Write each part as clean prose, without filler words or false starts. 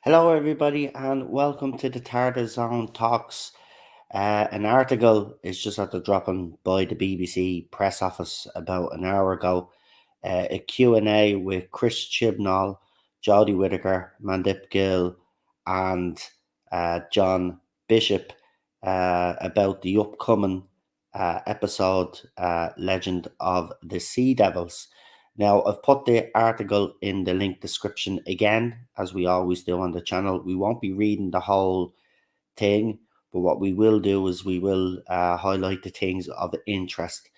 Hello, everybody, and welcome to the Tartar Zone Talks. An article is just after dropping by the BBC press office about an hour ago. A Q&A with Chris Chibnall, Jodie Whittaker, Mandip Gill, and John Bishop about the upcoming episode Legend of the Sea Devils. Now, I've put the article in the link description again, as we always do on the channel. We won't be reading the whole thing, but what we will do is we will highlight the things of interest,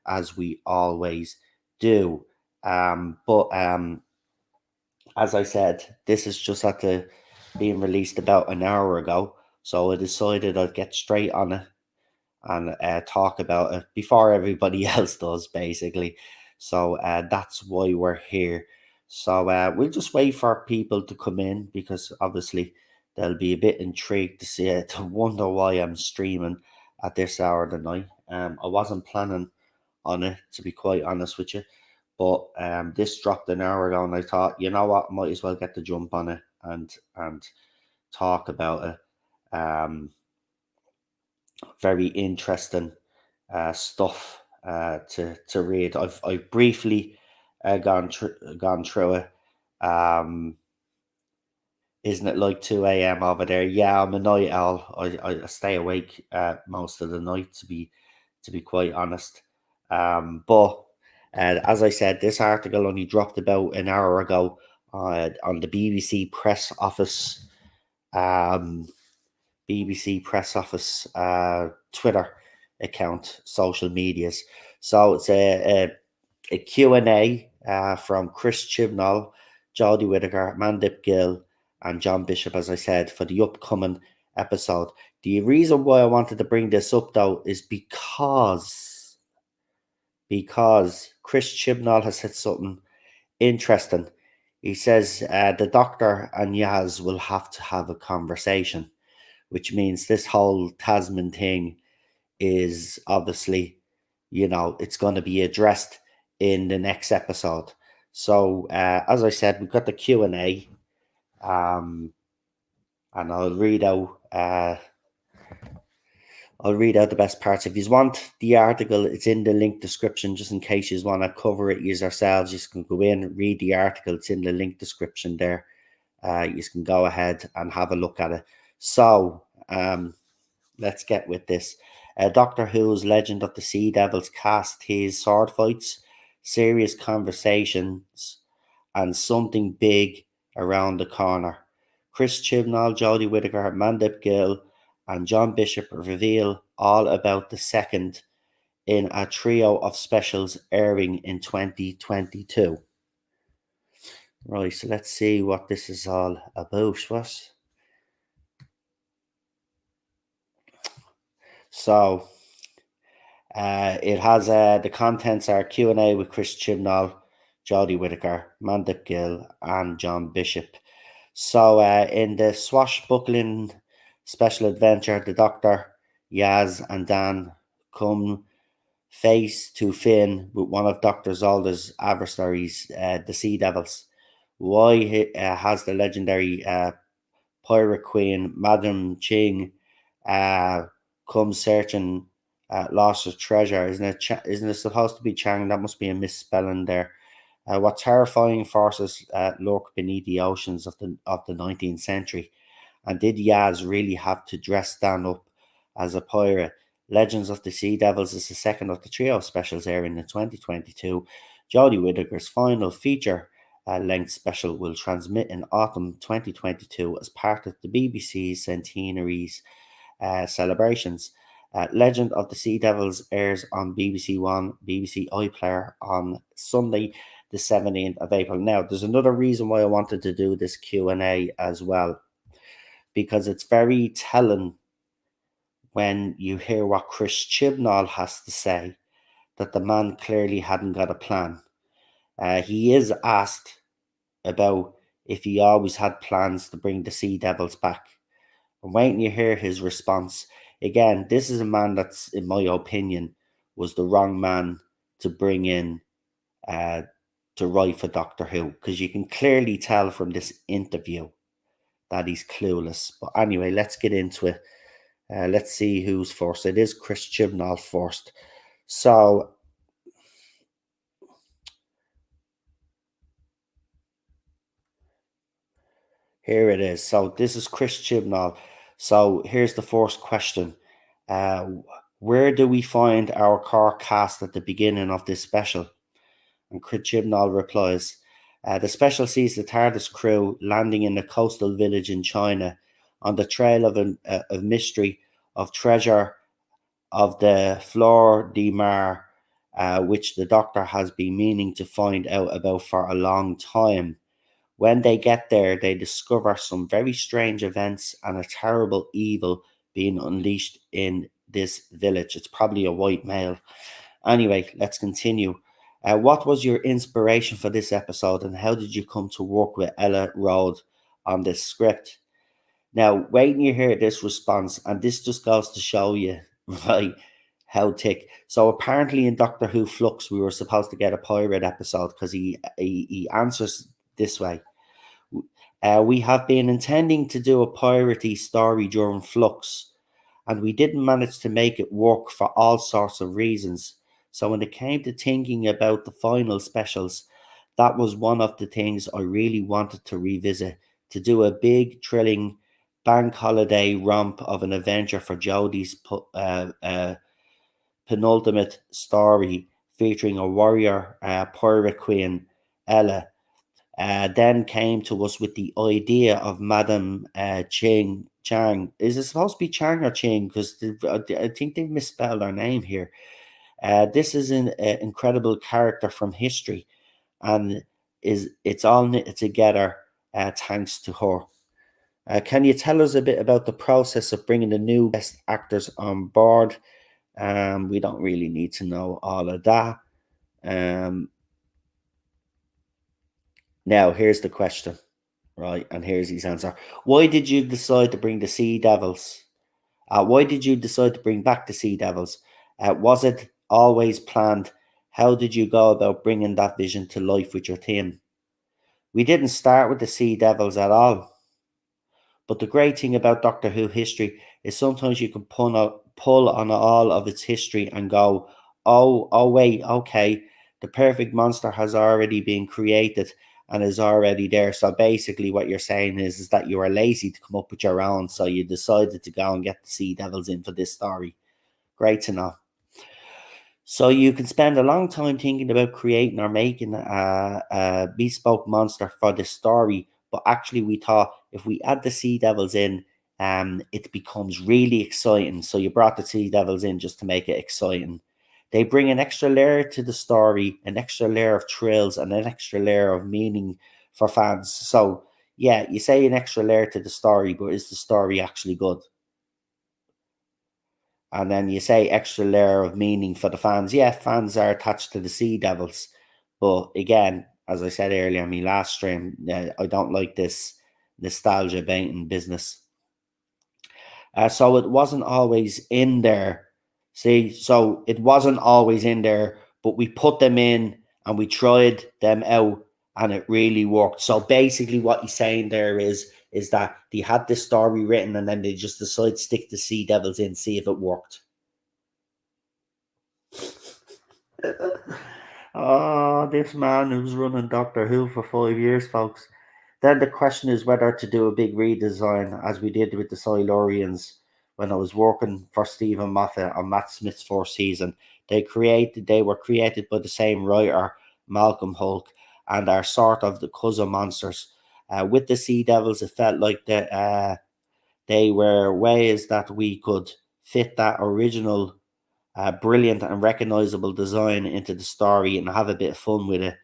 as we always do. But as I said, this is just after being released about an hour ago, so I decided I'd get straight on it and talk about it before everybody else does, basically. So that's why we're here. So we'll just wait for people to come in, because obviously they'll be a bit intrigued to see it, to wonder why I'm streaming at this hour of the night. I wasn't planning on it, to be quite honest with you, but this dropped an hour ago, and I thought, you know what, might as well get the jump on it and talk about it. Very interesting stuff to read. I've briefly gone through it. Isn't it like 2 a.m. over there? Yeah, I'm a night owl. I stay awake most of the night, to be quite honest. But as I said, this article only dropped about an hour ago on the BBC press office. BBC press office Twitter account, social medias. So it's a Q&A from Chris Chibnall, Jodie Whittaker, Mandip Gill, and John Bishop, as I said, for the upcoming episode. The reason why I wanted to bring this up, though, is because Chris Chibnall has said something interesting. He says the Doctor and Yaz will have to have a conversation, which means this whole Tasman thing is obviously, it's going to be addressed in the next episode. So, as I said, we've got the Q&A, and I'll read out the best parts. If you want the article, it's in the link description, just in case you want to cover it yourselves. You can go in, read the article. It's in the link description there. You can go ahead and have a look at it. So, let's get with this. Doctor Who's Legend of the Sea Devils cast his sword fights, serious conversations, and something big around the corner. Chris Chibnall, Jodie Whittaker, Mandip Gill, and John Bishop reveal all about the second in a trio of specials airing in 2022. Right, so let's see what this is all about. So, it has the contents are Q&A with Chris Chibnall, Jodie Whittaker, Mandip Gill, and John Bishop. So, in the swashbuckling special adventure, the Doctor, Yaz, and Dan come face to fin with one of Dr. Zolder's adversaries, the Sea Devils. Why has the legendary pirate queen, Madame Ching, come searching lost of treasure? Isn't it supposed to be Chang? That must be a misspelling there. What terrifying forces lurk beneath the oceans of the 19th century? And did Yaz really have to dress stand up as a pirate? Legends of the Sea Devils is the second of the trio specials airing in 2022. Jodie Whittaker's final feature length special will transmit in autumn 2022 as part of the BBC's centenaries celebrations. Legend of the Sea Devils airs on BBC One, BBC iPlayer on Sunday, the 17th of April. Now, there's another reason why I wanted to do this Q&A as well, because it's very telling when you hear what Chris Chibnall has to say, that the man clearly hadn't got a plan. He is asked about if he always had plans to bring the Sea Devils back. And when you hear his response, again, this is a man that's, in my opinion, was the wrong man to bring in to write for Doctor Who, because you can clearly tell from this interview that he's clueless. But anyway, let's get into it. Let's see who's first. It is Chris Chibnall first. So here it is. So this is Chris Chibnall. So here's the first question. Uh, where do we find our car cast at the beginning of this special? And Chris Chibnall replies, the special sees the TARDIS crew landing in a coastal village in China on the trail of a mystery of treasure of the Fleur de Mar, which the Doctor has been meaning to find out about for a long time. When they get there, they discover some very strange events and a terrible evil being unleashed in this village. It's probably a white male. Anyway, let's continue. What was your inspiration for this episode, and how did you come to work with Ella Road on this script? Now, wait till you hear this response, and this just goes to show you, right, how thick. So apparently in Doctor Who Flux, we were supposed to get a pirate episode because he answers this way. We have been intending to do a piratey story during Flux, and we didn't manage to make it work for all sorts of reasons. So when it came to thinking about the final specials, that was one of the things I really wanted to revisit, to do a big, thrilling bank holiday romp of an adventure for Jodie's penultimate story featuring a warrior pirate queen, Ella. Then came to us with the idea of Madame Chang. Is it supposed to be Chang or Ching? Because I think they've misspelled her name here. This is an incredible character from history, and it's all knit together thanks to her. Can you tell us a bit about the process of bringing the new guest actors on board? We don't really need to know all of that. Um, Now, here's the question, right? And here's his answer. Why did you decide to bring the Sea Devils? Why did you decide to bring back the Sea Devils? Was it always planned? How did you go about bringing that vision to life with your team? We didn't start with the Sea Devils at all. But the great thing about Doctor Who history is sometimes you can pull on all of its history and go, oh, wait, okay, the perfect monster has already been created and is already there. So basically, what you're saying is that you are lazy to come up with your own. So you decided to go and get the Sea Devils in for this story. Great to know. So you can spend a long time thinking about creating or making a bespoke monster for the story, but actually we thought if we add the Sea Devils in, it becomes really exciting. So you brought the Sea Devils in just to make it exciting. They bring an extra layer to the story, an extra layer of thrills, and an extra layer of meaning for fans. So yeah, you say an extra layer to the story, but is the story actually good? And then you say extra layer of meaning for the fans. Yeah, fans are attached to the Sea Devils. But again, as I said earlier in my last stream, I don't like this nostalgia baiting business. So it wasn't always in there. See, so it wasn't always in there, but we put them in and we tried them out and it really worked. So basically what he's saying there is that they had this story written and then they just decided to stick the Sea Devils in, see if it worked. Oh, this man who's running Doctor Who for 5 years, folks. Then the question is whether to do a big redesign, as we did with the Silurians when I was working for Stephen Moffat on Matt Smith's first season. They were created by the same writer, Malcolm Hulk, and are sort of the cousin monsters. With the Sea Devils, it felt like they were ways that we could fit that original brilliant and recognizable design into the story and have a bit of fun with it.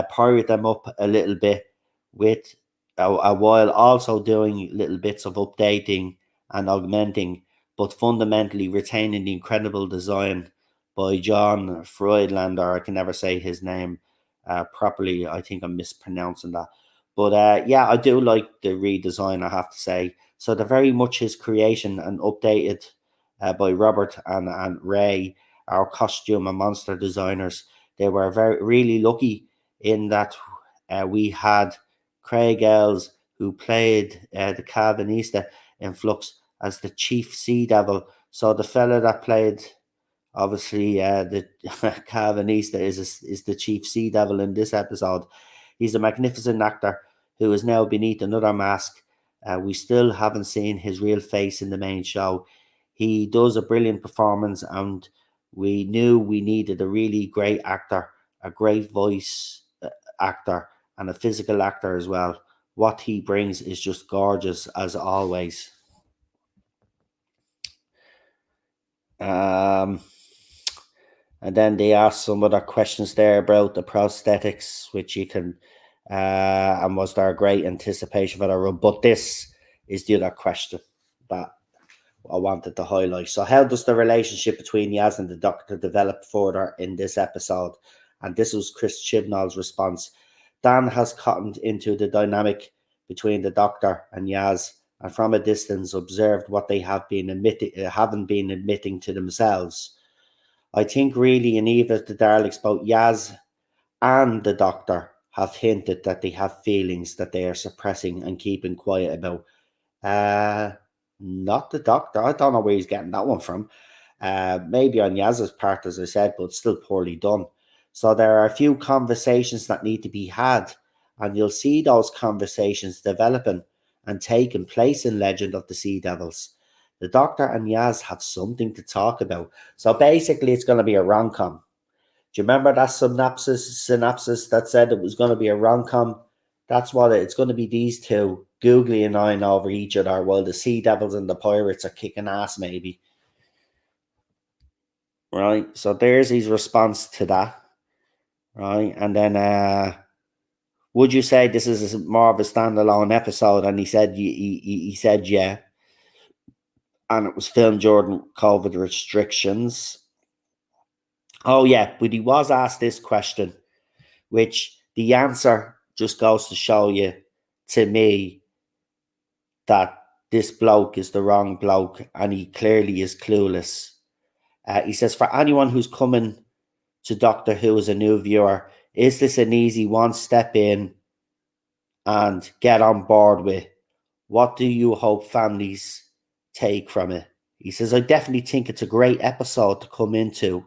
Pirate them up a little bit with while also doing little bits of updating and augmenting, but fundamentally retaining the incredible design by John Friedlander. I can never say his name properly. I think I'm mispronouncing that. But yeah, I do like the redesign, I have to say. So they're very much his creation and updated by Robert and Ray, our costume and monster designers. They were very really lucky in that we had Craig Ells, who played the Calvinista in Flux as the Chief Sea Devil. So the fella that played, obviously, the Calvinista is the Chief Sea Devil in this episode. He's a magnificent actor who is now beneath another mask. We still haven't seen his real face in the main show. He does a brilliant performance, and we knew we needed a really great actor, a great voice actor, and a physical actor as well. What he brings is just gorgeous as always. Um, and then they asked some other questions there about the prosthetics, which you can, and was there a great anticipation for the run? But this is the other question that I wanted to highlight. So, how does the relationship between Yaz and the Doctor develop further in this episode? And this was Chris Chibnall's response. Dan has cottoned into the dynamic between the Doctor and Yaz, and from a distance observed what they haven't been admitting to themselves. I think really in either the Daleks, both Yaz and the Doctor have hinted that they have feelings that they are suppressing and keeping quiet about. Uh, Not the Doctor. I don't know where he's getting that one from. Maybe on Yaz's part, as I said, but still poorly done. So there are a few conversations that need to be had, and you'll see those conversations developing and taking place in Legend of the Sea Devils. The Doctor and Yaz have something to talk about. So basically, it's going to be a rom-com. Do you remember that synopsis that said it was going to be a rom-com? That's what it's going to be. These two googly and eyeing over each other while the Sea Devils and the Pirates are kicking ass, maybe. Right. So there's his response to that. Right. And then, would you say this is more of a standalone episode? And he said, he said, yeah. And it was filmed during COVID restrictions. Oh, yeah. But he was asked this question, which the answer just goes to show you, to me, that this bloke is the wrong bloke and he clearly is clueless. He says, for anyone who's coming to Doctor Who as a new viewer, is this an easy one step in and get on board with? What do you hope families take from it? He says, I definitely think it's a great episode to come into.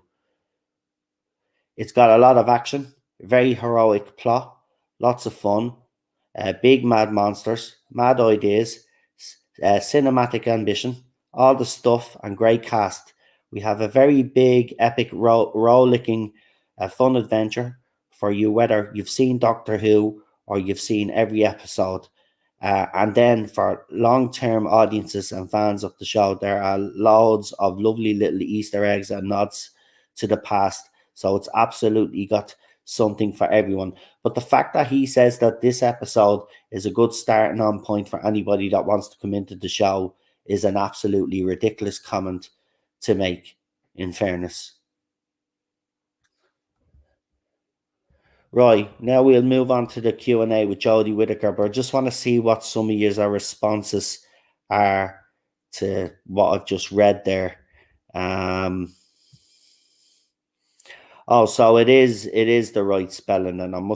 It's got a lot of action, very heroic plot, lots of fun, big mad monsters, mad ideas, cinematic ambition, all the stuff, and great cast. We have a very big, epic, rollicking, fun adventure for you, whether you've seen Doctor Who or you've seen every episode. And then for long-term audiences and fans of the show, there are loads of lovely little Easter eggs and nods to the past. So it's absolutely got something for everyone. But the fact that he says that this episode is a good starting on point for anybody that wants to come into the show is an absolutely ridiculous comment to make, in fairness. Right, now we'll move on to the Q&A with Jodie Whittaker, but I just want to see what some of your responses are to what I've just read there. So it is the right spelling, and I'm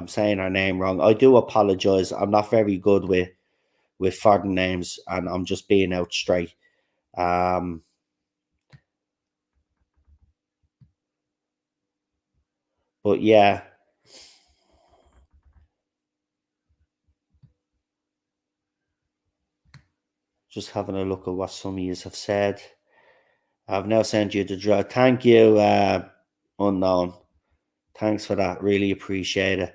saying her name wrong. I do apologize. I'm not very good with foreign names, and I'm just being out straight. But yeah. Just having a look at what some of you have said. I've now sent you the draw. Thank you, Unknown. Thanks for that. Really appreciate it.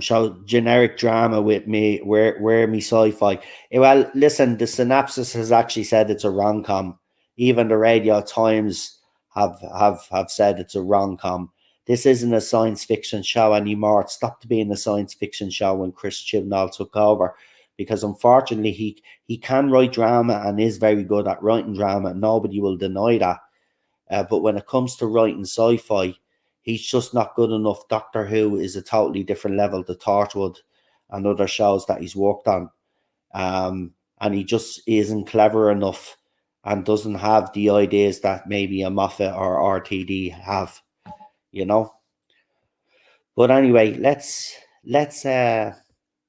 So generic drama with me, where me sci-fi. Well, listen, the synopsis has actually said it's a rom-com. Even the Radio Times have said it's a rom-com. This isn't a science fiction show anymore. It stopped being a science fiction show when Chris Chibnall took over, because unfortunately he can write drama and is very good at writing drama. Nobody will deny that. But when it comes to writing sci-fi, he's just not good enough. Doctor Who is a totally different level to Torchwood and other shows that he's worked on. And he just isn't clever enough and doesn't have the ideas that maybe a Moffat or RTD have, you know. But anyway, let's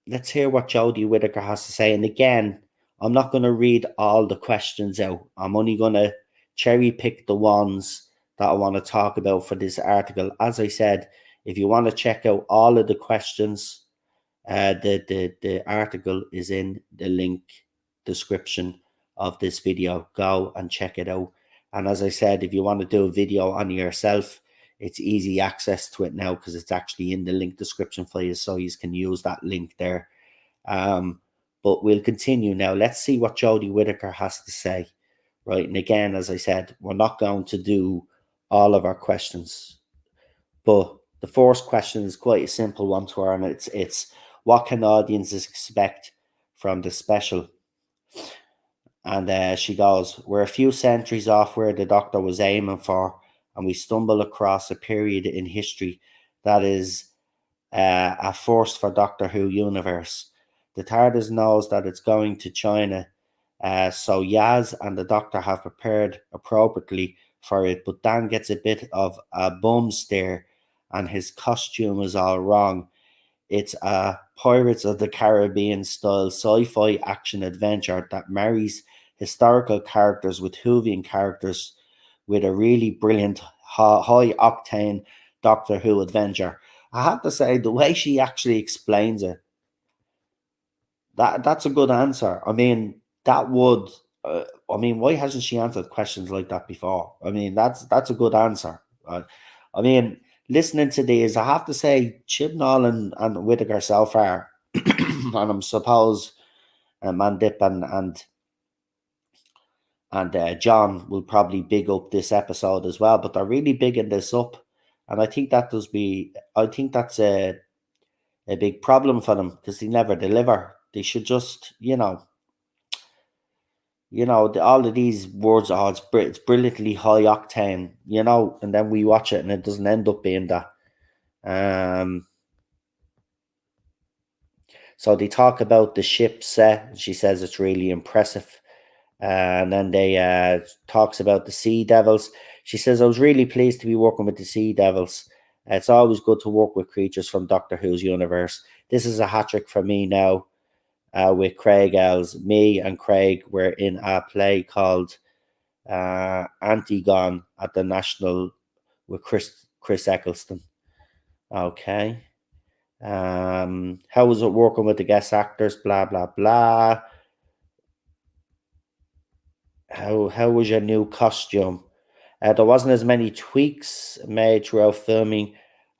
let's hear what Jodie Whittaker has to say. And again, I'm not going to read all the questions out. I'm only going to cherry pick the ones that I want to talk about for this article. As I said, if you want to check out all of the questions, the article is in the link description of this video. Go and check it out. And as I said, if you want to do a video on yourself, it's easy access to it now because it's actually in the link description for you, so you can use that link there. But we'll continue now. Let's see what Jodie Whittaker has to say. Right, and again, as I said, we're not going to do all of our questions, but the first question is quite a simple one to her, and it's what can audiences expect from the special? And she goes, we're a few centuries off where the Doctor was aiming for, and we stumble across a period in history that is a first for Doctor Who universe. The TARDIS knows that it's going to China, so Yaz and the Doctor have prepared appropriately for it, but Dan gets a bit of a bum stare and his costume is all wrong. It's a Pirates of the Caribbean style sci-fi action adventure that marries historical characters with Whovian characters with a really brilliant high octane Doctor Who adventure. I have to say, the way she actually explains it, that's a good answer. I mean, that would. Why hasn't she answered questions like that before? I mean, that's a good answer. I mean, listening to these, I have to say, Chibnall and Whittaker so far, and I'm suppose Mandip and John will probably big up this episode as well. But they're really bigging this up, and I think that does be. I think that's a big problem for them because they never deliver. They should just, all of these words, oh, it's brilliantly high octane, and then we watch it and it doesn't end up being that. So they talk about the ship set. She says it's really impressive. And then they talks about the Sea Devils. She says, I was really pleased to be working with the Sea Devils. It's always good to work with creatures from Doctor Who's universe. This is a hat trick for me now. With Craig Els. Me and Craig were in a play called Antigone at the National with Chris Eccleston. Okay. How was it working with the guest actors? Blah blah blah. How was your new costume? There wasn't as many tweaks made throughout filming.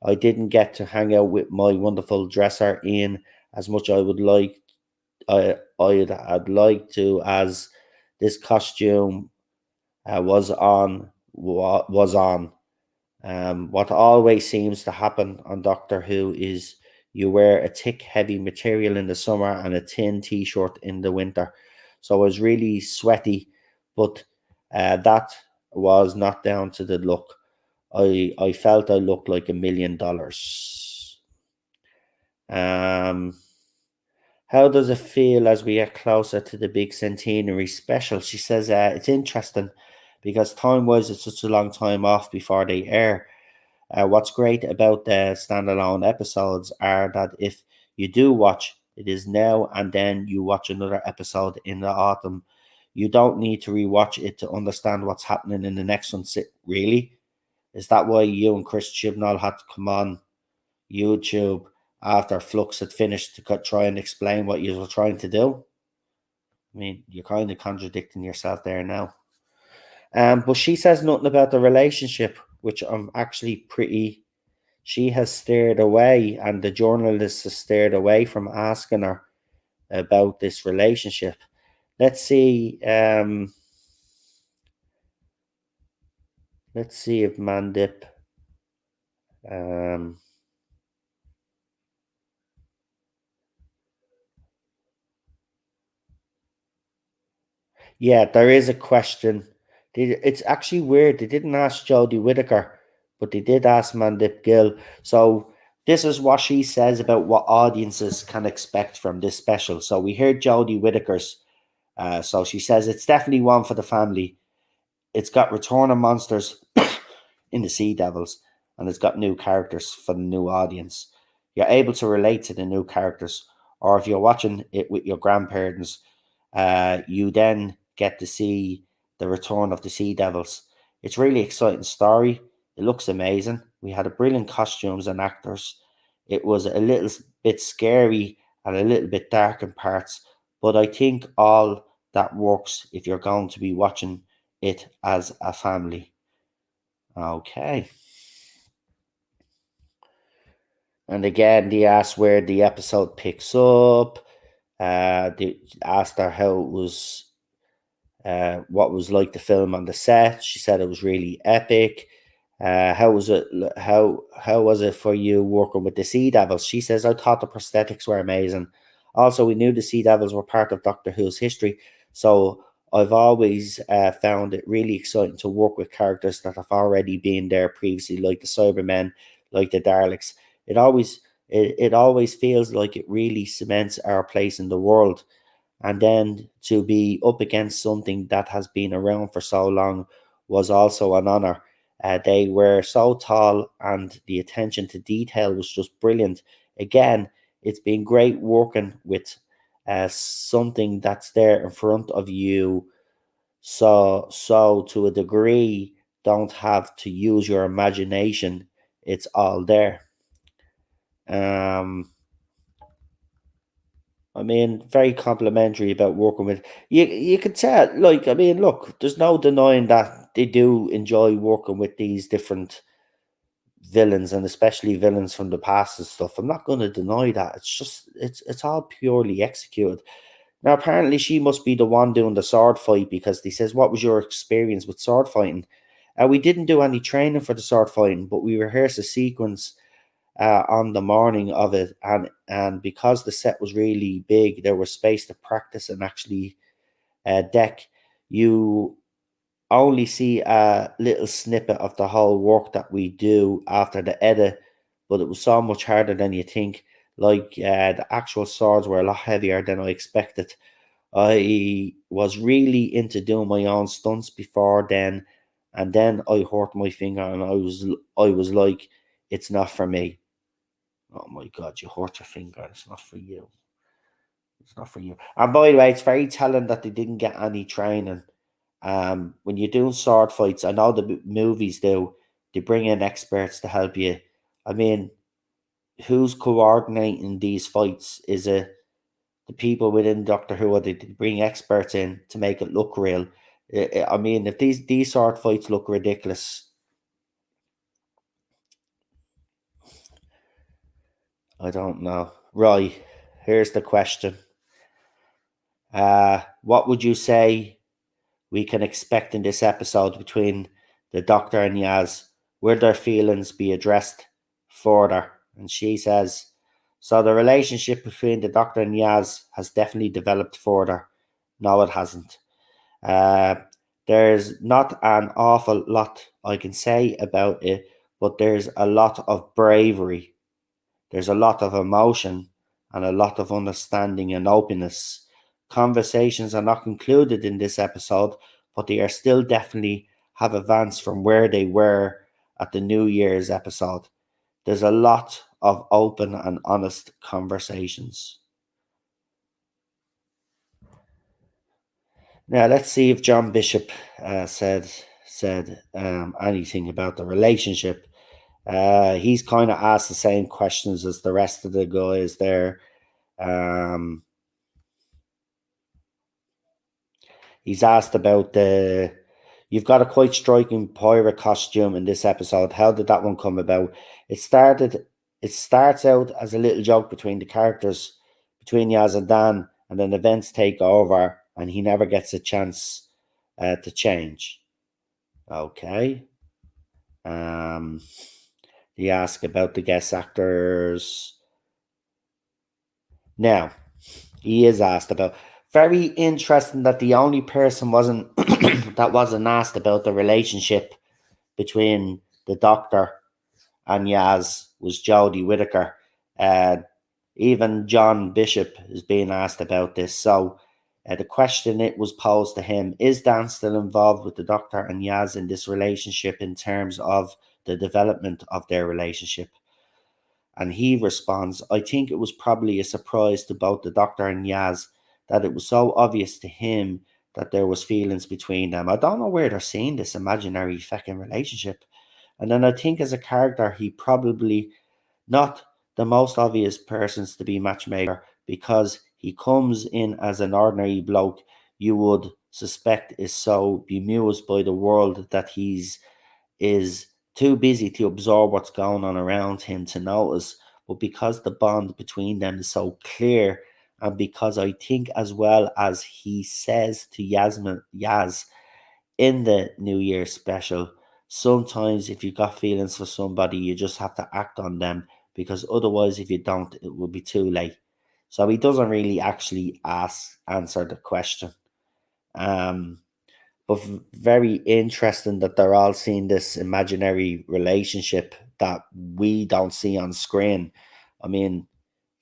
I didn't get to hang out with my wonderful dresser Ian as much I would like. I'd like to, as this costume was on. What always seems to happen on Doctor Who is you wear a thick, heavy material in the summer and a thin t-shirt in the winter. So I was really sweaty, but that was not down to the look. I felt I looked like $1 million. How does it feel as we get closer to the big centenary special? She says it's interesting because time-wise it's such a long time off before they air. What's great about the standalone episodes are that if you do watch, it is now and then you watch another episode in the autumn. You don't need to rewatch it to understand what's happening in the next one. Really? Is that why you and Chris Chibnall had to come on YouTube after Flux had finished to try and explain what you were trying to do? I mean, you're kind of contradicting yourself there now. But she says nothing about the relationship, which I'm actually pretty. She has stared away, and the journalist has stared away from asking her about this relationship. Let's see. Let's see if Mandip. Yeah, there is a question. It's actually weird. They didn't ask Jodie Whittaker, but they did ask Mandip Gill. So this is what she says about what audiences can expect from this special. So we heard Jodie Whittaker's. So she says it's definitely one for the family. It's got returning monsters in the Sea Devils, and it's got new characters for the new audience. You're able to relate to the new characters. or if you're watching it with your grandparents, you then get to see the return of the Sea Devils. It's really exciting story. It looks amazing. We had a brilliant costumes and actors. It was a little bit scary and a little bit dark in parts, but I think all that works if you're going to be watching it as a family. Okay. And again, they asked where the episode picks up. They asked her how it was, what was like the film on the set. She said it was really epic. How was it? How was it for you working with the Sea Devils? She says, I thought the prosthetics were amazing. Also, we knew the Sea Devils were part of Doctor Who's history, so I've always found it really exciting to work with characters that have already been there previously, like the Cybermen, like the Daleks. It always feels like it really cements our place in the world, and then to be up against something that has been around for so long was also an honor. They were so tall, and the attention to detail was just brilliant. Again, it's been great working with something that's there in front of you. So to a degree, don't have to use your imagination. It's all there. Um, I mean, very complimentary about working with you. You could tell, like, I mean, look, there's no denying that they do enjoy working with these different villains, and especially villains from the past and stuff. I'm not going to deny that. It's just it's all purely executed. Now, apparently, she must be the one doing the sword fight, because he says, "What was your experience with sword fighting?" We didn't do any training for the sword fighting, but we rehearsed a sequence on the morning of it, and because the set was really big, there was space to practice and actually deck. You only see a little snippet of the whole work that we do after the edit, but it was so much harder than you think. Like the actual swords were a lot heavier than I expected. I was really into doing my own stunts before then, and then I hurt my finger, and I was like, it's not for me. Oh my God, you hurt your finger. It's not for you. It's not for you. And by the way, it's very telling that they didn't get any training. When you're doing sword fights, I know the movies do, they bring in experts to help you. I mean, who's coordinating these fights? Is it the people within Doctor Who, or they bring experts in to make it look real? I mean, if these sword fights look ridiculous, I don't know. Right, here's the question. What would you say we can expect in this episode between the Doctor and Yaz? Will their feelings be addressed further? And she says, so the relationship between the Doctor and Yaz has definitely developed further. No, it hasn't. Uh, there's not an awful lot I can say about it, but there's a lot of bravery, there's a lot of emotion, and a lot of understanding and openness. Conversations are not concluded in this episode, but they are still definitely have advanced from where they were at the New Year's episode. There's a lot of open and honest conversations. Now let's see if John Bishop said anything about the relationship. He's kind of asked the same questions as the rest of the guys there. Um, He's asked about the. You've got a quite striking pirate costume in this episode. How did that one come about? It started. It starts out as a little joke between the characters, between Yaz and Dan, and then events take over, and he never gets a chance to change. Okay. Um, he asked about the guest actors. Now, he is asked about. Very interesting that the only person wasn't that wasn't asked about the relationship between the Doctor and Yaz was Jodie Whittaker. Uh, Even John Bishop is being asked about this. So the question it was posed to him: is Dan still involved with the Doctor and Yaz in this relationship in terms of the development of their relationship? And he responds, I think it was probably a surprise to both the Doctor and Yaz that it was so obvious to him that there was feelings between them. I don't know where they're seeing this imaginary fucking relationship. And then I think as a character, he probably not the most obvious persons to be matchmaker because he comes in as an ordinary bloke you would suspect is so bemused by the world that he's is too busy to absorb what's going on around him to notice. But because the bond between them is so clear, and because I think as well as he says to Yaz in the New Year special, sometimes if you got feelings for somebody, you just have to act on them because otherwise, if you don't, it will be too late. So he doesn't really actually answer the question. Um, but very interesting that they're all seeing this imaginary relationship that we don't see on screen. I mean,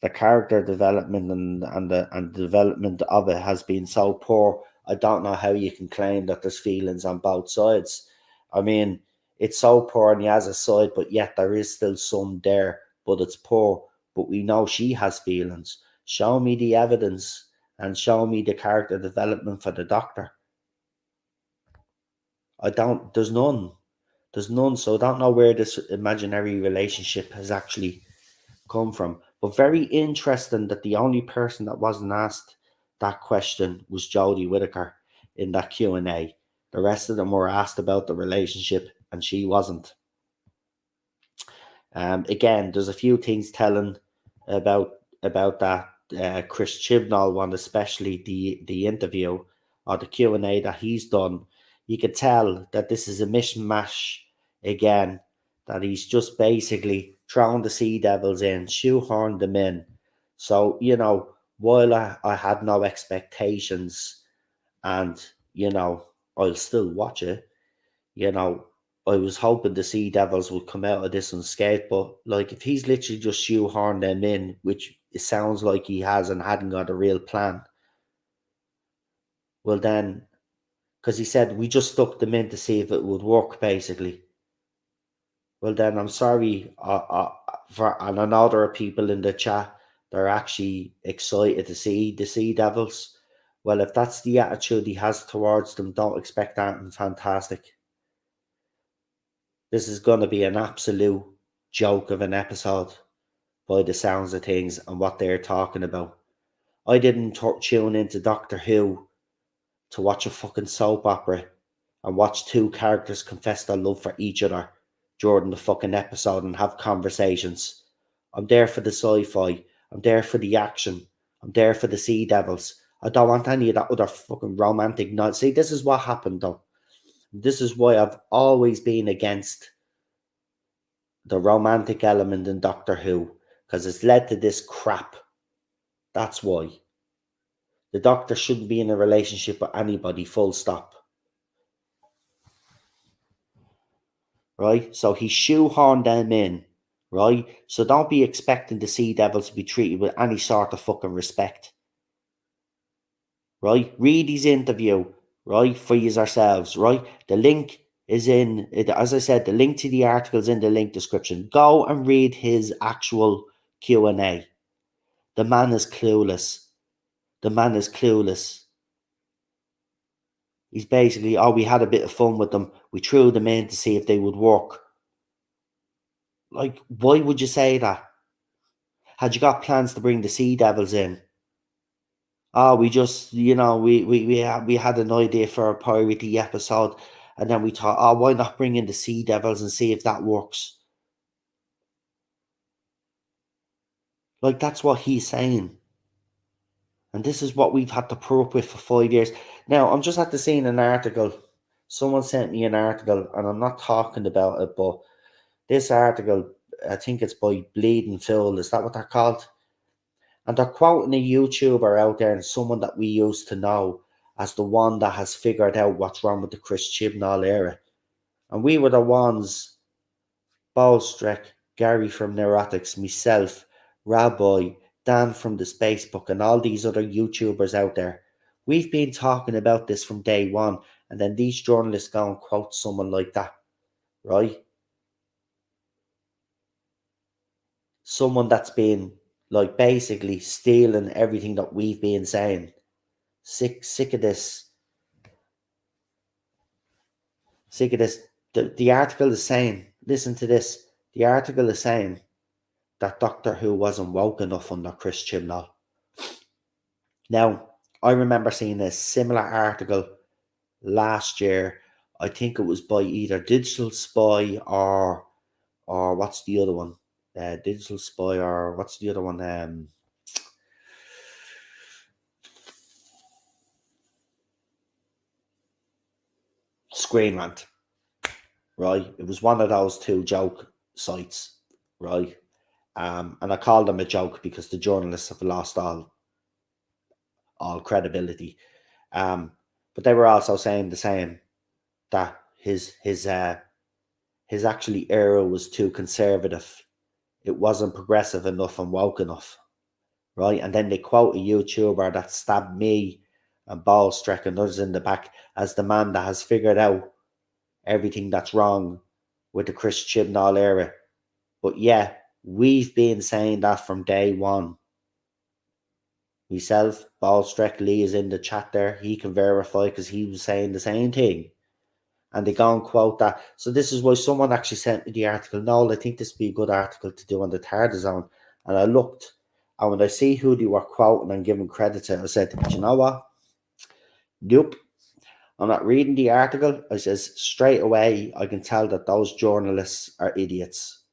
the character development and the development of it has been so poor. I don't know how you can claim that there's feelings on both sides. I mean, it's so poor on Yaz's side, but yet there is still some there, but it's poor. But we know she has feelings. Show me the evidence and show me the character development for the Doctor. I don't. There's none. There's none. So I don't know where this imaginary relationship has actually come from. But very interesting that the only person that wasn't asked that question was Jodie Whittaker in that Q&A. The rest of them were asked about the relationship, and she wasn't. Again, there's a few things telling about that Chris Chibnall one, especially the interview or the Q&A that he's done. You could tell that this is a mishmash again, that he's just basically thrown the Sea Devils in, shoehorned them in. So, while I had no expectations and, I'll still watch it, you know, I was hoping the Sea Devils would come out of this unscathed, but like if he's literally just shoehorned them in, which it sounds like he has and hadn't got a real plan, well then, because he said we just stuck them in to see if it would work, basically. Well then, I'm sorry, and I know there are people in the chat that are actually excited to see the Sea Devils. Well, if that's the attitude he has towards them, don't expect anything fantastic. This is going to be an absolute joke of an episode by the sounds of things and what they're talking about. I didn't tune into Doctor Who to watch a fucking soap opera and watch two characters confess their love for each other during the fucking episode and have conversations. I'm there for the sci-fi. I'm there for the action. I'm there for the Sea Devils. I don't want any of that other fucking romantic nonsense. See, this is what happened though. This is why I've always been against the romantic element in Doctor Who, because it's led to this crap. That's why. The Doctor shouldn't be in a relationship with anybody, full stop. Right? So he shoehorned them in, right? So don't be expecting the Sea Devils to be treated with any sort of fucking respect. Right? Read his interview, right, for yourselves, right? The link is in, as I said, the link to the article is in the link description. Go and read his actual Q&A. The man is clueless. The man is clueless. He's basically, we had a bit of fun with them. We threw them in to see if they would work. Like, why would you say that? Had you got plans to bring the Sea Devils in? We just, we had an idea for a piratey episode, and then we thought, why not bring in the Sea Devils and see if that works? Like, that's what he's saying. And this is what we've had to put up with for 5 years. Now, I'm just after seeing an article. Someone sent me an article, and I'm not talking about it, but this article, I think it's by Bleeding Phil. Is that what they're called? And they're quoting a YouTuber out there and someone that we used to know as the one that has figured out what's wrong with the Chris Chibnall era. And we were the ones, Ballstreck, Gary from Neurotics, myself, Rabbi, Dan from the Spacebook, and all these other YouTubers out there. We've been talking about this from day one, and then these journalists go and quote someone like that, right? someone that's been like basically stealing everything that we've been saying. Sick of this. Sick of this. The article is saying, listen to this. The article is saying that Doctor Who wasn't woke enough under Chris Chibnall. Now, I remember seeing a similar article last year. I think it was by either Digital Spy or what's the other one? Digital Spy, or what's the other one? Screen Rant, right? It was one of those two joke sites, right? And I call them a joke because the journalists have lost all credibility. But they were also saying the same, that his actually era was too conservative. It wasn't progressive enough and woke enough, right? And then they quote a YouTuber that stabbed me and Ballstreck and others in the back as the man that has figured out everything that's wrong with the Chris Chibnall era. But yeah, we've been saying that from day one. Myself, Ballstreck, Lee is in the chat there. He can verify because he was saying the same thing. And they go and quote that. So this is why someone actually sent me the article. No, I think this would be a good article to do on the Tarda Zone. And I looked, and when I see who they were quoting and giving credit to, I said, do you know what? Nope. I'm not reading the article. I says straight away, I can tell that those journalists are idiots.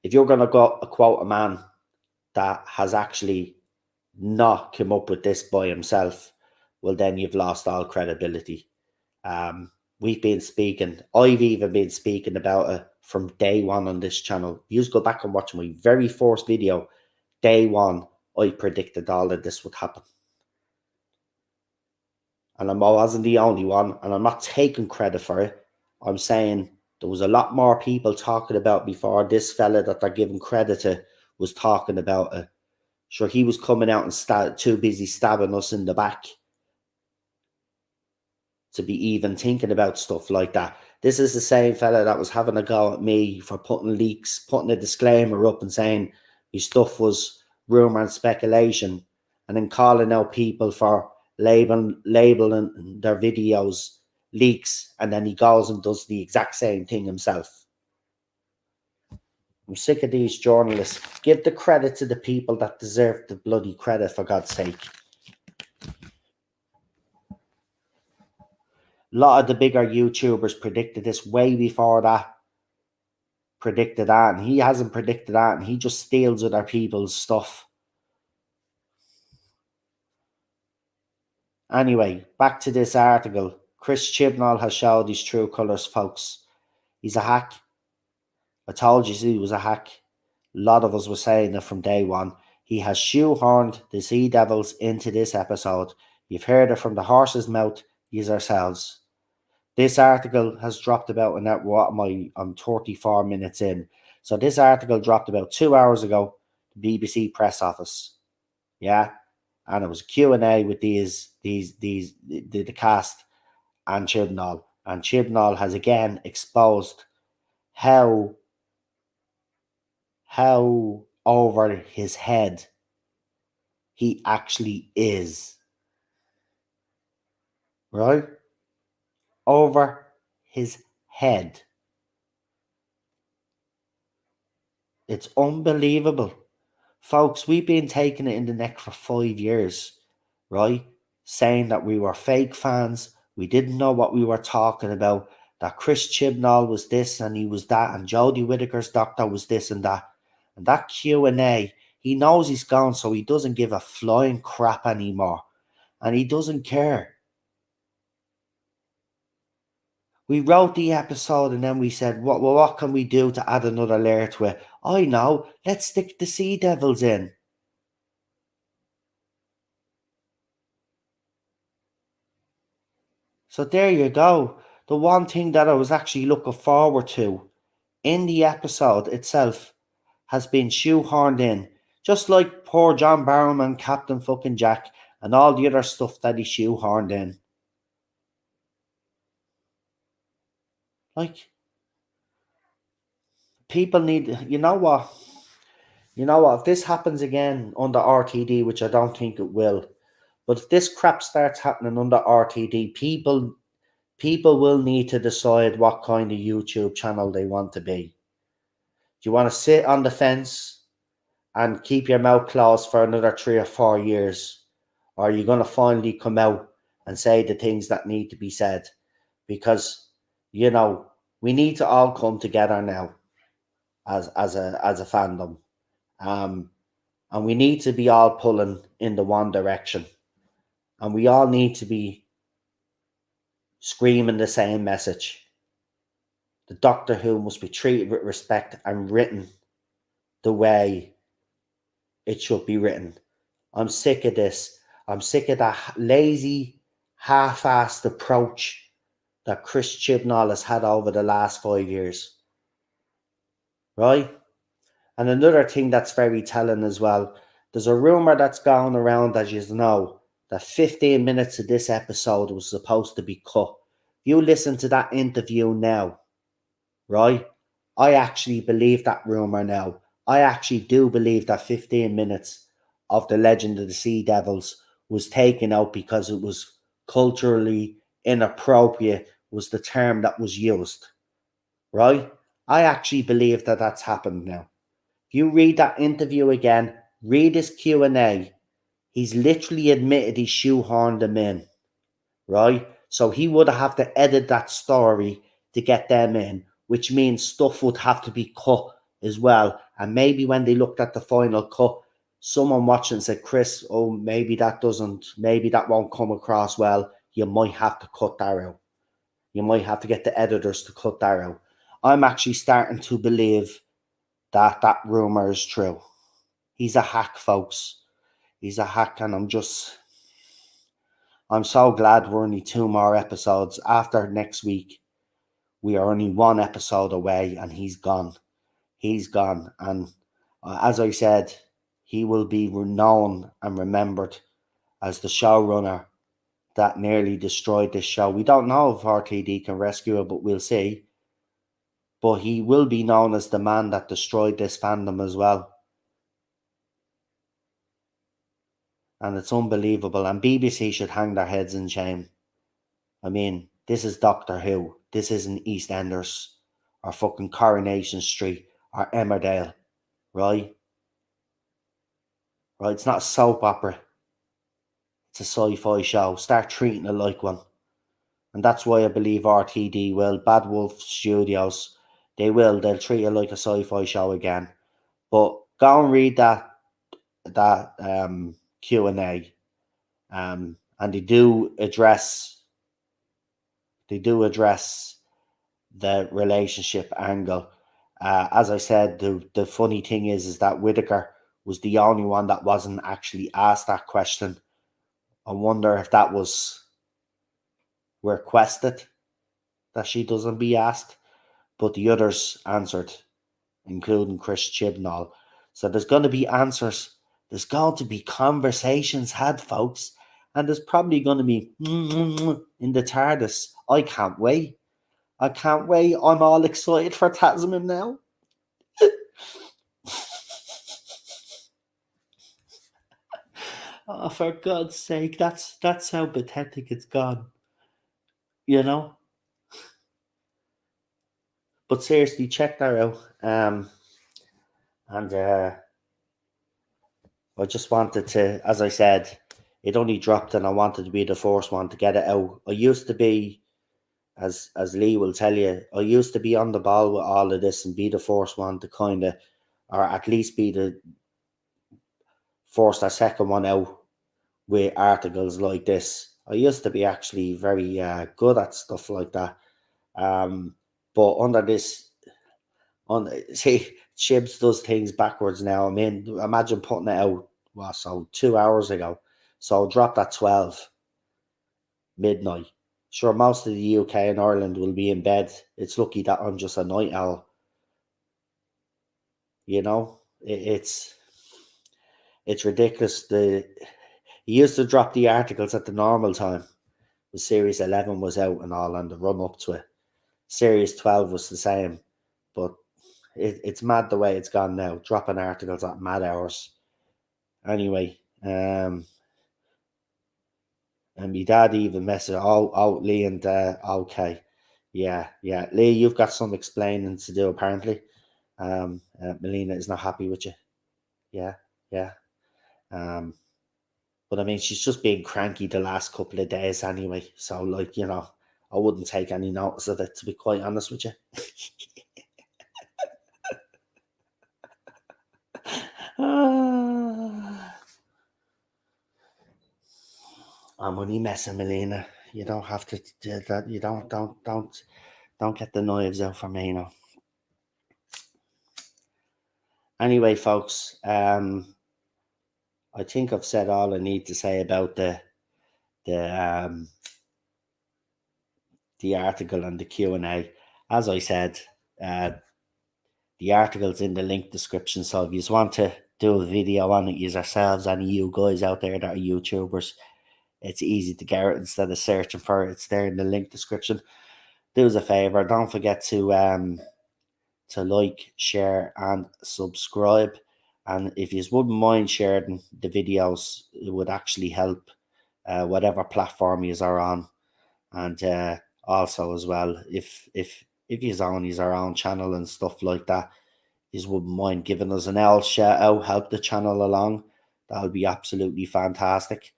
If you're going to go quote a man that has actually not come up with this by himself, well, then you've lost all credibility. We've been speaking, I've even been speaking about it from day one on this channel. You just go back and watch my very first video. Day one, I predicted all of this would happen. And I wasn't the only one, and I'm not taking credit for it. I'm saying there was a lot more people talking about before this fella that they're giving credit to was talking about it. Sure, he was coming out and too busy stabbing us in the back to be even thinking about stuff like that. This is the same fella that was having a go at me for putting leaks, putting a disclaimer up and saying his stuff was rumour and speculation, and then calling out people for labeling their videos leaks, and then he goes and does the exact same thing himself. I'm sick of these journalists. Give the credit to the people that deserve the bloody credit, for God's sake. A lot of the bigger YouTubers predicted this way before that. Predicted that, and he hasn't predicted that, and he just steals other people's stuff. Anyway, back to this article. Chris Chibnall has showed his true colours, folks. He's a hack. I told you he was a hack. A lot of us were saying it from day one. He has shoehorned the Sea Devils into this episode. You've heard it from the horse's mouth, yourselves. This article has dropped about an hour. I'm 34 minutes in. So this article dropped about 2 hours ago. The BBC press office. Yeah. And it was a Q&A with the cast and Chibnall. And Chibnall has again exposed how over his head he actually is. Right? Over his head. It's unbelievable. Folks, we've been taking it in the neck for 5 years, right? Saying that we were fake fans, we didn't know what we were talking about, that Chris Chibnall was this and he was that, and Jodie Whittaker's doctor was this and that. And that Q&A, he knows he's gone, so he doesn't give a flying crap anymore. And he doesn't care. We wrote the episode and then we said, what can we do to add another layer to it? I know, let's stick the Sea Devils in. So there you go. The one thing that I was actually looking forward to in the episode itself has been shoehorned in. Just like poor John Barrowman, Captain fucking Jack, and all the other stuff that he shoehorned in. Like, people need, if this happens again under RTD, which I don't think it will, but if this crap starts happening under RTD, people will need to decide what kind of YouTube channel they want to be. Do you want to sit on the fence and keep your mouth closed for another 3 or 4 years? Or are you going to finally come out and say the things that need to be said? Because, we need to all come together now as a fandom. And we need to be all pulling in the one direction. And we all need to be screaming the same message. The Doctor Who must be treated with respect and written the way it should be written. I'm sick of this. I'm sick of that lazy, half-assed approach that Chris Chibnall has had over the last 5 years. Right? And another thing that's very telling as well, there's a rumour that's going around, as you know, that 15 minutes of this episode was supposed to be cut. You listen to that interview now, right? I actually believe that rumour now. I actually do believe that 15 minutes of The Legend of the Sea Devils was taken out because it was culturally inappropriate, was the term that was used, right? I actually believe that that's happened now. If you read that interview again, read his Q&A, he's literally admitted he shoehorned them in, right? So he would have to edit that story to get them in, which means stuff would have to be cut as well. And maybe when they looked at the final cut, someone watching said, Chris, maybe that won't come across well. You might have to cut that out. You might have to get the editors to cut that out. I'm actually starting to believe that rumour is true. He's a hack, folks. He's a hack, and I'm so glad we're only 2 more episodes. After next week, we are only 1 episode away, and he's gone. He's gone. And as I said, he will be known and remembered as the showrunner that nearly destroyed this show. We don't know if RTD can rescue it, but we'll see. But he will be known as the man that destroyed this fandom as well. And it's unbelievable. And BBC should hang their heads in shame. I mean, this is Doctor Who. This isn't EastEnders or fucking Coronation Street or Emmerdale, right? Right? It's not a soap opera. It's a sci-fi show. Start treating it like one. And that's why I believe RTD will. Bad Wolf Studios, they'll treat it like a sci-fi show again. But go and read that Q&A. And they do address the relationship angle. As I said, the funny thing is that Whittaker was the only one that wasn't actually asked that question. I wonder if that was requested, that she doesn't be asked, but the others answered, including Chris Chibnall. So there's going to be answers. There's going to be conversations had, folks. And there's probably going to be in the TARDIS. I can't wait. I'm all excited for Tasman now. Oh, for God's sake, that's how pathetic it's gone. You know? But seriously, check that out. And I just wanted to, as I said, it only dropped and I wanted to be the first one to get it out. I used to be, as Lee will tell you, I used to be on the ball with all of this and be the first one to kind of, or at least be the first or second one out with articles like this. I used to be actually very good at stuff like that. But under this, see, Chibs does things backwards now. I mean, imagine putting it out, 2 hours ago. So dropped at 12 midnight. Sure, most of the UK and Ireland will be in bed. It's lucky that I'm just a night owl. You know, it's ridiculous. He used to drop the articles at the normal time. The Series 11 was out and all, and the run up to it. Series 12 was the same, but it's mad the way it's gone now, dropping articles at mad hours. Anyway, and my dad even messaged, oh, Lee and okay. Yeah. Lee, you've got some explaining to do apparently. Melina is not happy with you. Yeah, yeah. Um, but I mean, she's just been cranky the last couple of days anyway. So, like, I wouldn't take any notice of it, to be quite honest with you. Ah, I'm only messing, Melina. You don't have to do that. You don't get the knives out for me, Anyway, folks, I think I've said all I need to say about the the article and the Q&A. As I said, uh, the article's in the link description. So if you just want to do a video on it yourselves, any of you guys out there that are YouTubers, it's easy to get it instead of searching for it. It's there in the link description. Do us a favor, don't forget to like, share, and subscribe. And if you wouldn't mind sharing the videos, it would actually help whatever platform you are on. And also as well, if you own your own channel and stuff like that, you wouldn't mind giving us an L shout out, help the channel along. That would be absolutely fantastic.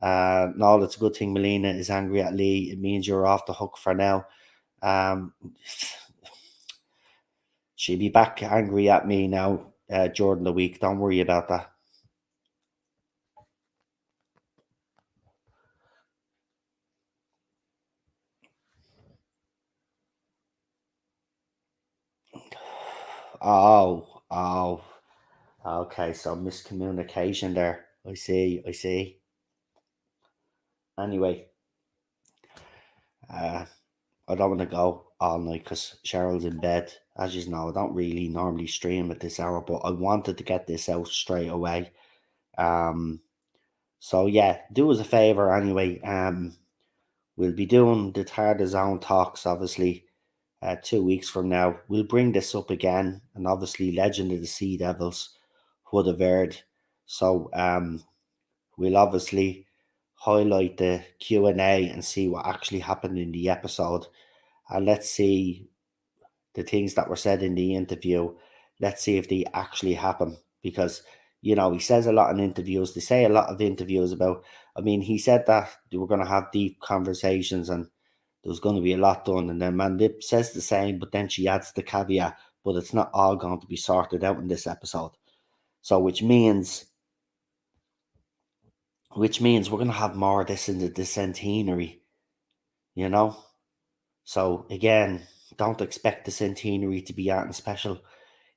No, it's a good thing Melina is angry at Lee. It means you're off the hook for now. Um, she'll be back angry at me now during the week. Don't worry about that. Oh. Okay, so miscommunication there. I see. Anyway, uh, I don't want to go all night because Cheryl's in bed. As you know, I don't really normally stream at this hour, but I wanted to get this out straight away. Um, so yeah, do us a favor anyway. We'll be doing the Tarda Zone talks, obviously, 2 weeks from now. We'll bring this up again, and obviously, Legend of the Sea Devils would have aired. So we'll obviously highlight the Q&A and see what actually happened in the episode, and let's see the things that were said in the interview. Let's see if they actually happen, because he says a lot in interviews. They say a lot of interviews about. I mean, he said that they were going to have deep conversations and there was going to be a lot done, and then Mandip says the same, but then she adds the caveat, but it's not all going to be sorted out in this episode. So, which means we're going to have more of this in the centenary, you know. So again, don't expect the centenary to be anything special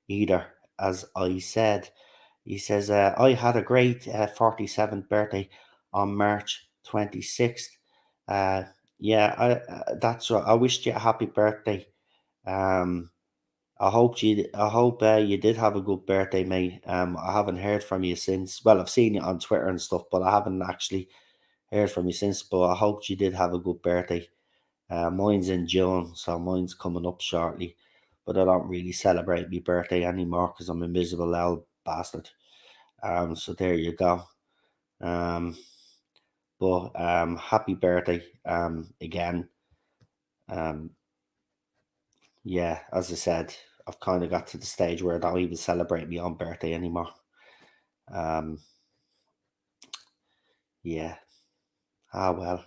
either. As I said, he says, I had a great 47th birthday on March 26th. Uh, that's right. I wished you a happy birthday. Um, I hope you did have a good birthday, mate. I haven't heard from you since. Well, I've seen you on Twitter and stuff, but I haven't actually heard from you since. But I hope you did have a good birthday. Mine's in June, so mine's coming up shortly. But I don't really celebrate my birthday anymore because I'm a miserable old bastard. So there you go. Um, but happy birthday. Again. Um, yeah, as I said, I've kind of got to the stage where I don't even celebrate my own birthday anymore. Um, yeah. Well,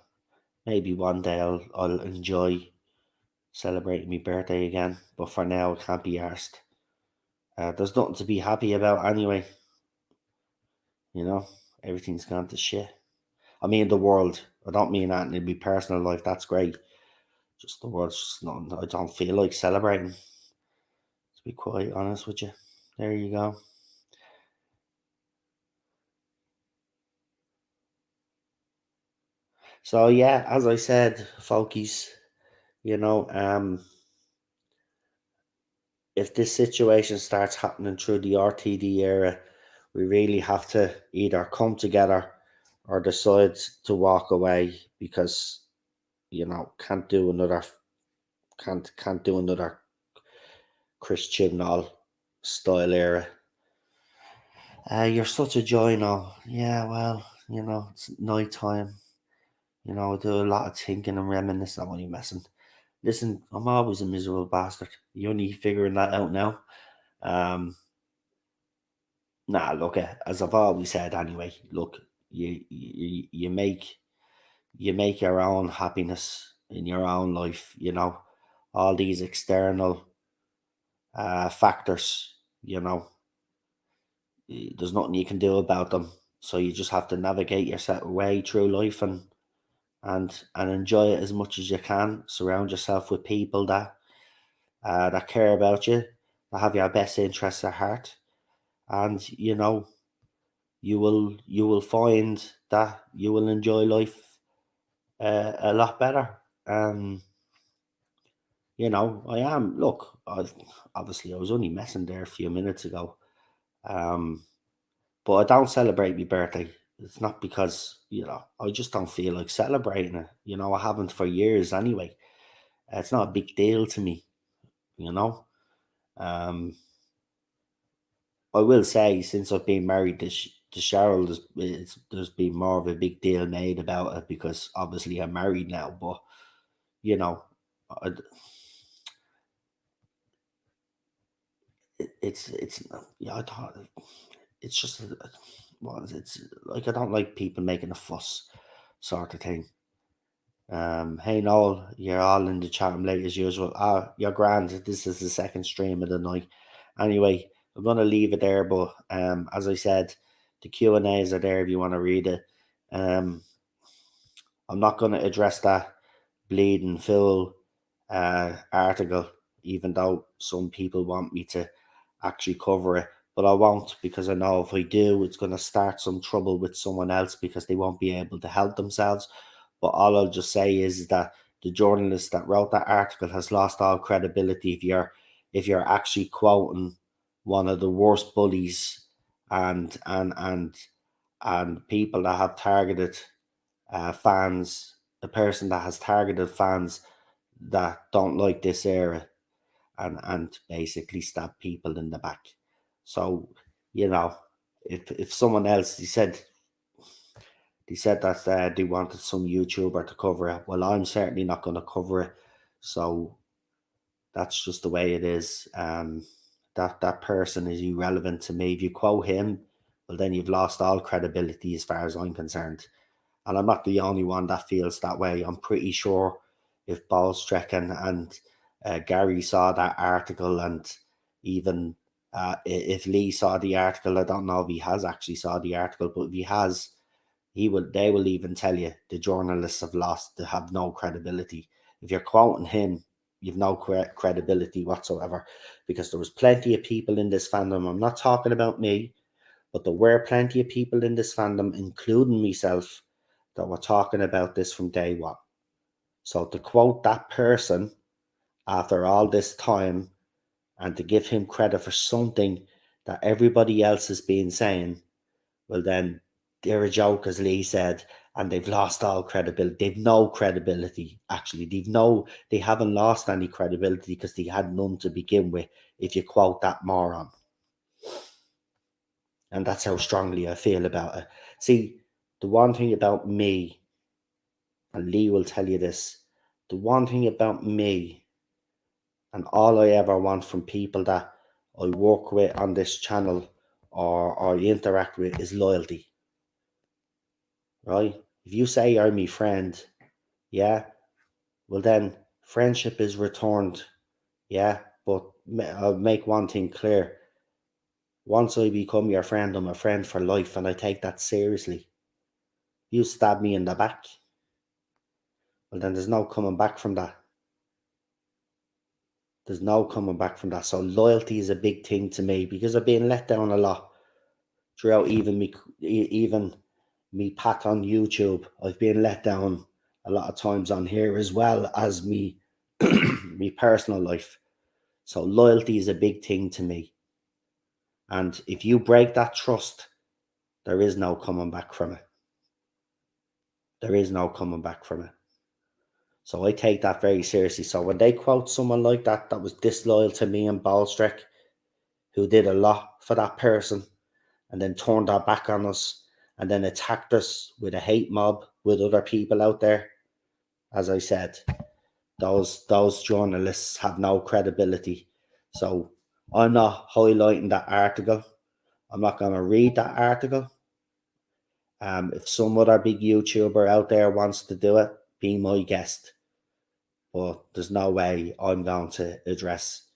maybe one day I'll enjoy celebrating my birthday again. But for now, I can't be arsed. There's nothing to be happy about anyway. You know, everything's gone to shit. I mean, the world. I don't mean that in my personal life. That's great. Just the world's just not. I don't feel like celebrating. To be quite honest with you. There you go. So yeah, as I said, folkies, you know, if this situation starts happening through the RTD era, we really have to either come together or decide to walk away because can't do another Chris Chibnall style era. You're such a joy now. Yeah, well, it's night time. I do a lot of thinking and reminiscing. I'm only messing. Listen, I'm always a miserable bastard. You're only figuring that out now. Um, look, as I've always said anyway, look, you make your own happiness in your own life. All these external factors. There's nothing you can do about them. So you just have to navigate yourself way through life and enjoy it as much as you can. Surround yourself with people that care about you, that have your best interests at heart, and you will find that you will enjoy life a lot better. Um, I am. Look, obviously, I was only messing there a few minutes ago. Um, but I don't celebrate my birthday. It's not because I just don't feel like celebrating it. I haven't for years anyway. It's not a big deal to me. You know. Um, I will say since I've been married to Cheryl, there's been more of a big deal made about it because obviously I'm married now. But you know, I, it's yeah, I thought it's just it's like I don't like people making a fuss sort of thing. Hey Noel, you're all in the chat room late as usual. You're grand. This is the second stream of the night. Anyway, I'm gonna leave it there, but as I said, the Q&As are there if you want to read it. Um, I'm not gonna address that bleeding full article, even though some people want me to actually cover it. But I won't because I know if I do, it's going to start some trouble with someone else because they won't be able to help themselves. But all I'll just say is that the journalist that wrote that article has lost all credibility if you're actually quoting one of the worst bullies and people that have targeted fans, a person that has targeted fans that don't like this era and basically stab people in the back. So, you know, if someone else they said that they wanted some YouTuber to cover it. Well, I'm certainly not going to cover it. So that's just the way it is. That person is irrelevant to me. If you quote him, well, then you've lost all credibility as far as I'm concerned. And I'm not the only one that feels that way. I'm pretty sure if Ballstreck and Gary saw that article, and even if Lee saw the article, I don't know if he has actually saw the article, but if he has, they will even tell you the journalists have no credibility. If you're quoting him, you've no credibility whatsoever, because there was plenty of people in this fandom. I'm not talking about me, but there were plenty of people in this fandom, including myself, that were talking about this from day one. So to quote that person after all this time and to give him credit for something that everybody else has been saying, well then they're a joke, as Lee said, and they've lost all credibility. They've no credibility, actually. They haven't lost any credibility because they had none to begin with, if you quote that moron. And that's how strongly I feel about it. See, the one thing about me, and Lee will tell you this, the one thing about me and all I ever want from people that I work with on this channel or interact with is loyalty, right? If you say you're my friend, yeah, well then friendship is returned, yeah, but I'll make one thing clear. Once I become your friend, I'm a friend for life, and I take that seriously. You stab me in the back, well then there's no coming back from that. There's no coming back from that. So loyalty is a big thing to me because I've been let down a lot throughout even me pat on YouTube. I've been let down a lot of times on here as well as me me personal life. So loyalty is a big thing to me. And if you break that trust, there is no coming back from it. There is no coming back from it. So I take that very seriously. So when they quote someone like that was disloyal to me and Ballstrick, who did a lot for that person, and then turned our back on us, and then attacked us with a hate mob with other people out there, as I said, those journalists have no credibility. So I'm not highlighting that article. I'm not going to read that article. If some other big YouTuber out there wants to do it, be my guest. But there's no way I'm going to address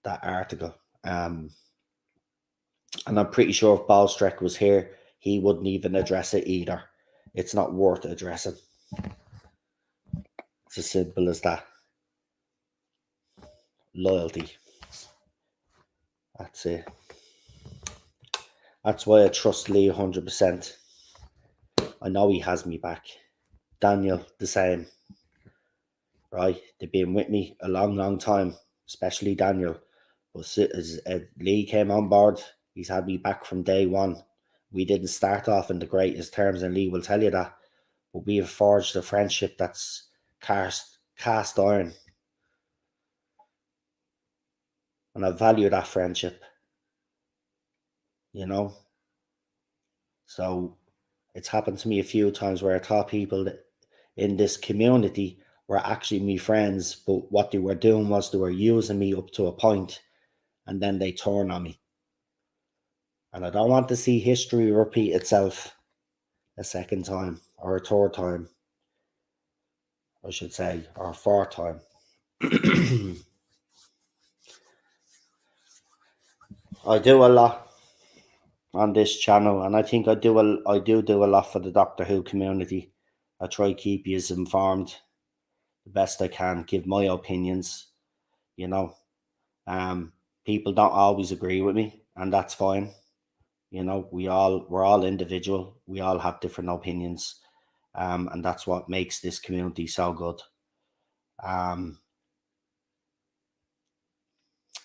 that article. And I'm pretty sure if Ballstrick was here, he wouldn't even address it either. It's not worth addressing. It's as simple as that. Loyalty. That's it. That's why I trust Lee 100%. I know he has me back. Daniel, the same. Right? They've been with me a long, long time, especially Daniel. But as Lee came on board, he's had me back from day one. We didn't start off in the greatest terms, and Lee will tell you that. But we have forged a friendship that's cast iron. And I value that friendship. You know? So it's happened to me a few times where I thought people in this community were actually me friends, but what they were doing was they were using me up to a point, and then they turn on me. And I don't want to see history repeat itself a second time, or a third time, I should say, or a fourth time. I do a lot on this channel, and I think I do a lot for the Doctor Who community. I try to keep you informed the best I can, give my opinions, you know. People don't always agree with me, and that's fine. You know, we're all individual. We all have different opinions, and that's what makes this community so good.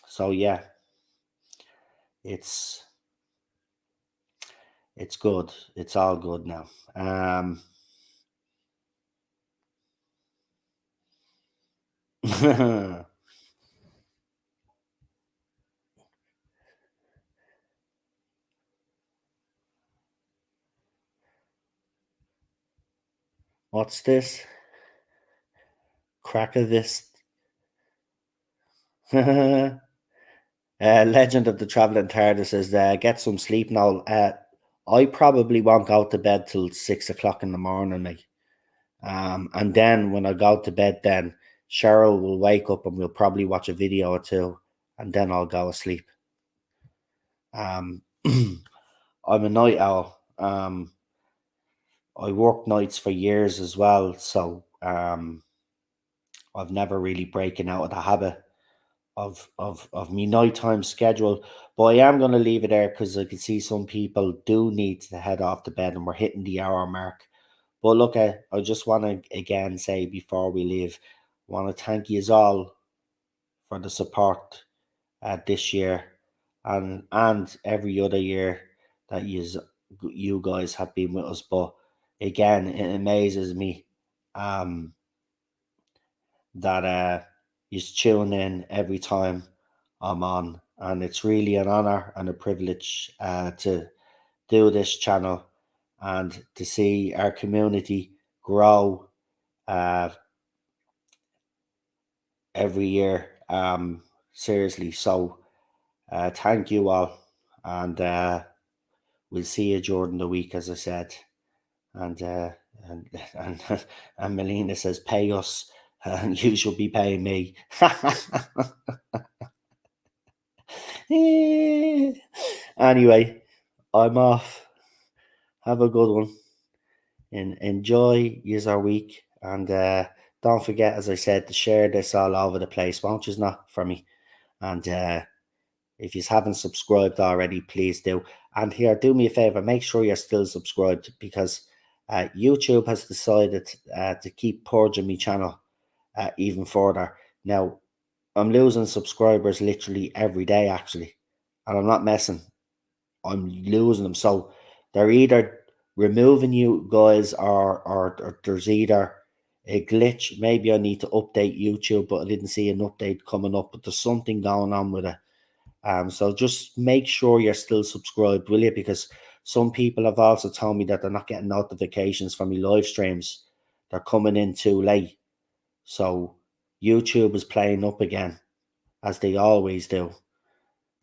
So yeah, it's good. It's all good now. What's this? Crack of this. Legend of the Traveling TARDIS says, get some sleep now. I probably won't go to bed till 6 o'clock in the morning, mate. And then when I go to bed, then Cheryl will wake up and we'll probably watch a video or two, and then I'll go asleep. I'm a night owl. I worked nights for years as well, so I've never really breaking out of the habit of me nighttime schedule. But I am going to leave it there because I can see some people do need to head off to bed, and we're hitting the hour mark. But look, I just want to again say before we leave, I want to thank you all for the support this year and every other year that you guys have been with us. But again, it amazes me that you tune in every time I'm on, and it's really an honor and a privilege to do this channel and to see our community grow every year. Seriously, so thank you all, and we'll see you during the week, as I said. And and and Melina says, "Pay us, and you should be paying me." Anyway, I'm off. Have a good one, and enjoy your week. And don't forget, as I said, to share this all over the place, won't you? Not for me. And if you haven't subscribed already, please do. And here, do me a favor, make sure you're still subscribed, because YouTube has decided to keep purging my channel even further. Now, I'm losing subscribers literally every day, actually. And I'm not messing. I'm losing them. So they're either removing you guys, or there's either a glitch. Maybe I need to update YouTube, but I didn't see an update coming up. But there's something going on with it. So just make sure you're still subscribed, will you? Because some people have also told me that they're not getting notifications from my live streams. They're coming in too late. So YouTube is playing up again, as they always do.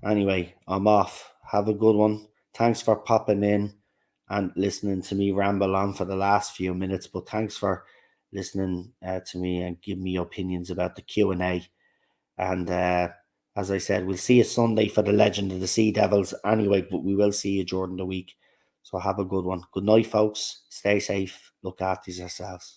Anyway, I'm off. Have a good one. Thanks for popping in and listening to me ramble on for the last few minutes. But thanks for listening to me and giving me opinions about the Q&A. And as I said, we'll see you Sunday for the Legend of the Sea Devils anyway, but we will see you during the week. So have a good one. Good night, folks. Stay safe. Look after yourselves.